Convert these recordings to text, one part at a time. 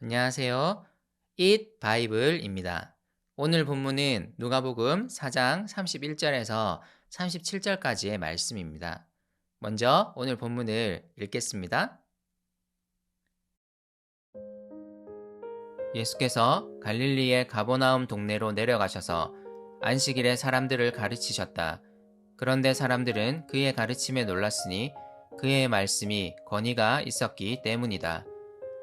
안녕하세요. Eat Bible입니다. 오늘 본문은 누가복음 4장 31절에서 37절까지의 말씀입니다. 먼저 오늘 본문을 읽겠습니다. 예수께서 갈릴리의 가버나움 동네로 내려가셔서 안식일에 사람들을 가르치셨다. 그런데 사람들은 그의 가르침에 놀랐으니 그의 말씀이 권위가 있었기 때문이다.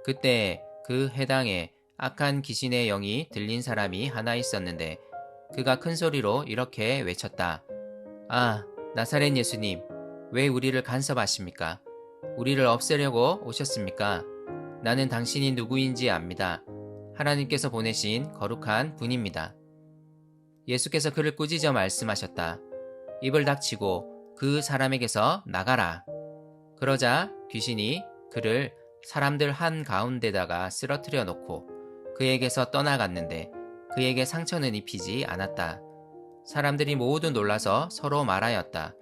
그때 그 회당에 악한 귀신의 영이 들린 사람이 하나 있었는데 그가 큰 소리로 이렇게 외쳤다. 아, 나사렛 예수님, 왜 우리를 간섭하십니까? 우리를 없애려고 오셨습니까? 나는 당신이 누구인지 압니다. 하나님께서 보내신 거룩한 분입니다. 예수께서 그를 꾸짖어 말씀하셨다. 입을 닥치고 그 사람에게서 나가라. 그러자 귀신이 그를 사람들 한가운데다가 쓰러뜨려 놓고 그에게서 떠나갔는데 그에게 상처는 입히지 않았다. 사람들이 모두 놀라서 서로 말하였다.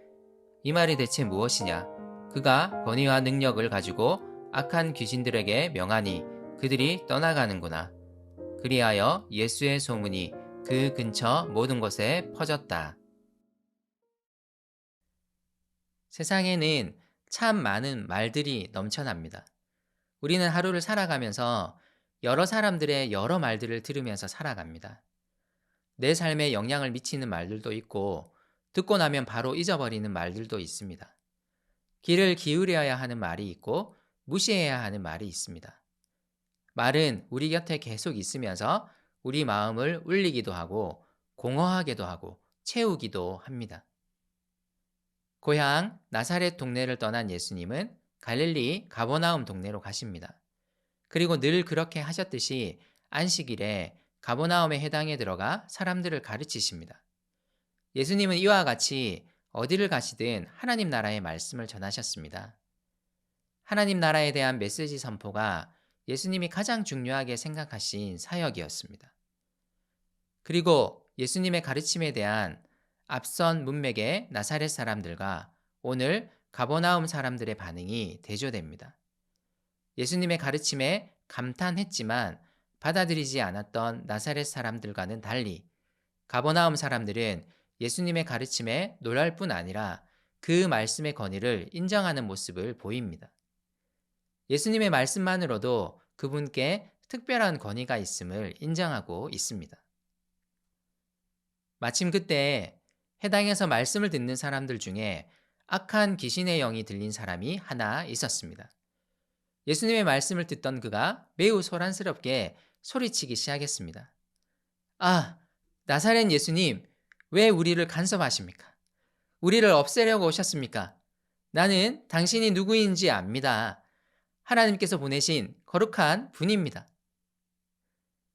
이 말이 대체 무엇이냐? 그가 권위와 능력을 가지고 악한 귀신들에게 명하니 그들이 떠나가는구나. 그리하여 예수의 소문이 그 근처 모든 곳에 퍼졌다. 세상에는 참 많은 말들이 넘쳐납니다. 우리는 하루를 살아가면서 여러 사람들의 여러 말들을 들으면서 살아갑니다. 내 삶에 영향을 미치는 말들도 있고, 듣고 나면 바로 잊어버리는 말들도 있습니다. 귀를 기울여야 하는 말이 있고, 무시해야 하는 말이 있습니다. 말은 우리 곁에 계속 있으면서 우리 마음을 울리기도 하고, 공허하게도 하고, 채우기도 합니다. 고향 나사렛 동네를 떠난 예수님은 갈릴리 가버나움 동네로 가십니다. 그리고 늘 그렇게 하셨듯이 안식일에 가버나움의 회당에 들어가 사람들을 가르치십니다. 예수님은 이와 같이 어디를 가시든 하나님 나라의 말씀을 전하셨습니다. 하나님 나라에 대한 메시지 선포가 예수님이 가장 중요하게 생각하신 사역이었습니다. 그리고 예수님의 가르침에 대한 앞선 문맥의 나사렛 사람들과 오늘 가버나움 사람들의 반응이 대조됩니다. 예수님의 가르침에 감탄했지만 받아들이지 않았던 나사렛 사람들과는 달리 가버나움 사람들은 예수님의 가르침에 놀랄 뿐 아니라 그 말씀의 권위를 인정하는 모습을 보입니다. 예수님의 말씀만으로도 그분께 특별한 권위가 있음을 인정하고 있습니다. 마침 그때 해당에서 말씀을 듣는 사람들 중에 악한 귀신의 영이 들린 사람이 하나 있었습니다. 예수님의 말씀을 듣던 그가 매우 소란스럽게 소리치기 시작했습니다. 아, 나사렛 예수님, 왜 우리를 간섭하십니까? 우리를 없애려고 오셨습니까? 나는 당신이 누구인지 압니다. 하나님께서 보내신 거룩한 분입니다.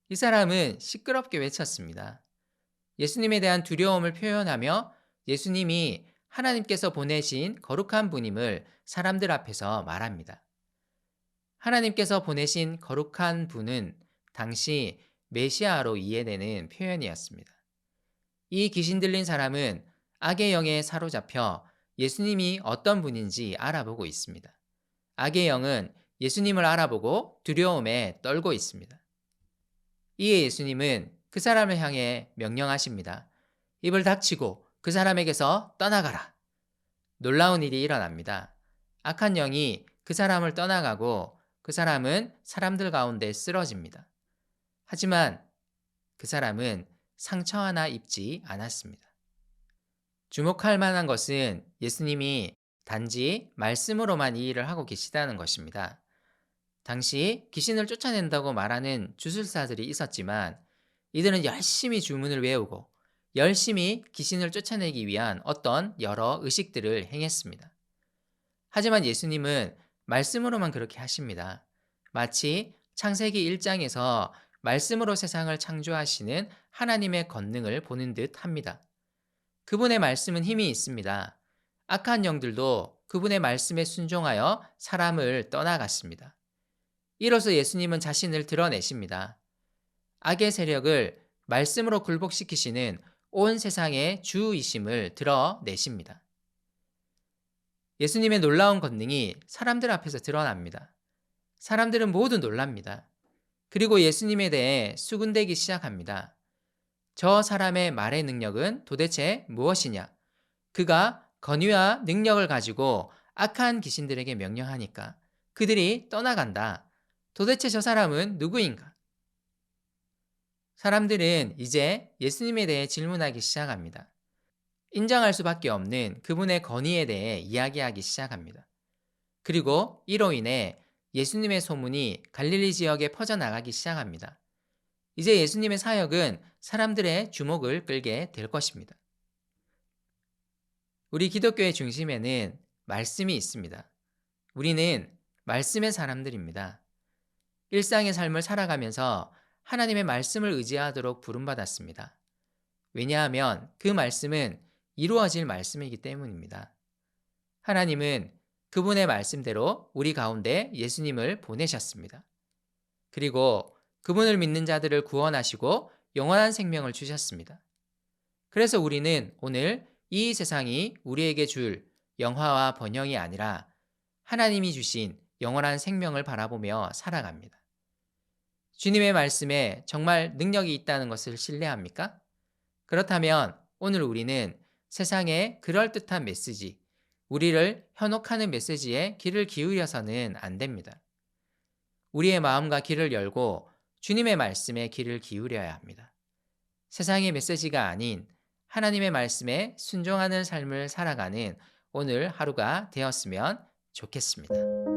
이 사람은 시끄럽게 외쳤습니다. 예수님에 대한 두려움을 표현하며 예수님이 하나님께서 보내신 거룩한 분임을 사람들 앞에서 말합니다. 하나님께서 보내신 거룩한 분은 당시 메시아로 이해되는 표현이었습니다. 이 귀신 들린 사람은 악의 영에 사로잡혀 예수님이 어떤 분인지 알아보고 있습니다. 악의 영은 예수님을 알아보고 두려움에 떨고 있습니다. 이에 예수님은 그 사람을 향해 명령하십니다. 입을 닥치고 그 사람에게서 떠나가라. 놀라운 일이 일어납니다. 악한 영이 그 사람을 떠나가고 그 사람은 사람들 가운데 쓰러집니다. 하지만 그 사람은 상처 하나 입지 않았습니다. 주목할 만한 것은 예수님이 단지 말씀으로만 이 일을 하고 계시다는 것입니다. 당시 귀신을 쫓아낸다고 말하는 주술사들이 있었지만 이들은 열심히 주문을 외우고 열심히 귀신을 쫓아내기 위한 어떤 여러 의식들을 행했습니다. 하지만 예수님은 말씀으로만 그렇게 하십니다. 마치 창세기 1장에서 말씀으로 세상을 창조하시는 하나님의 권능을 보는 듯 합니다. 그분의 말씀은 힘이 있습니다. 악한 영들도 그분의 말씀에 순종하여 사람을 떠나갔습니다. 이로써 예수님은 자신을 드러내십니다. 악의 세력을 말씀으로 굴복시키시는 온 세상의 주이심을 드러내십니다. 예수님의 놀라운 권능이 사람들 앞에서 드러납니다. 사람들은 모두 놀랍니다. 그리고 예수님에 대해 수군대기 시작합니다. 저 사람의 말의 능력은 도대체 무엇이냐? 그가 권위와 능력을 가지고 악한 귀신들에게 명령하니까 그들이 떠나간다. 도대체 저 사람은 누구인가? 사람들은 이제 예수님에 대해 질문하기 시작합니다. 인정할 수밖에 없는 그분의 권위에 대해 이야기하기 시작합니다. 그리고 이로 인해 예수님의 소문이 갈릴리 지역에 퍼져나가기 시작합니다. 이제 예수님의 사역은 사람들의 주목을 끌게 될 것입니다. 우리 기독교의 중심에는 말씀이 있습니다. 우리는 말씀의 사람들입니다. 일상의 삶을 살아가면서 하나님의 말씀을 의지하도록 부름받았습니다. 왜냐하면 그 말씀은 이루어질 말씀이기 때문입니다. 하나님은 그분의 말씀대로 우리 가운데 예수님을 보내셨습니다. 그리고 그분을 믿는 자들을 구원하시고 영원한 생명을 주셨습니다. 그래서 우리는 오늘 이 세상이 우리에게 줄 영화와 번영이 아니라 하나님이 주신 영원한 생명을 바라보며 살아갑니다. 주님의 말씀에 정말 능력이 있다는 것을 신뢰합니까? 그렇다면 오늘 우리는 세상의 그럴듯한 메시지, 우리를 현혹하는 메시지에 귀를 기울여서는 안 됩니다. 우리의 마음과 귀를 열고 주님의 말씀에 귀를 기울여야 합니다. 세상의 메시지가 아닌 하나님의 말씀에 순종하는 삶을 살아가는 오늘 하루가 되었으면 좋겠습니다.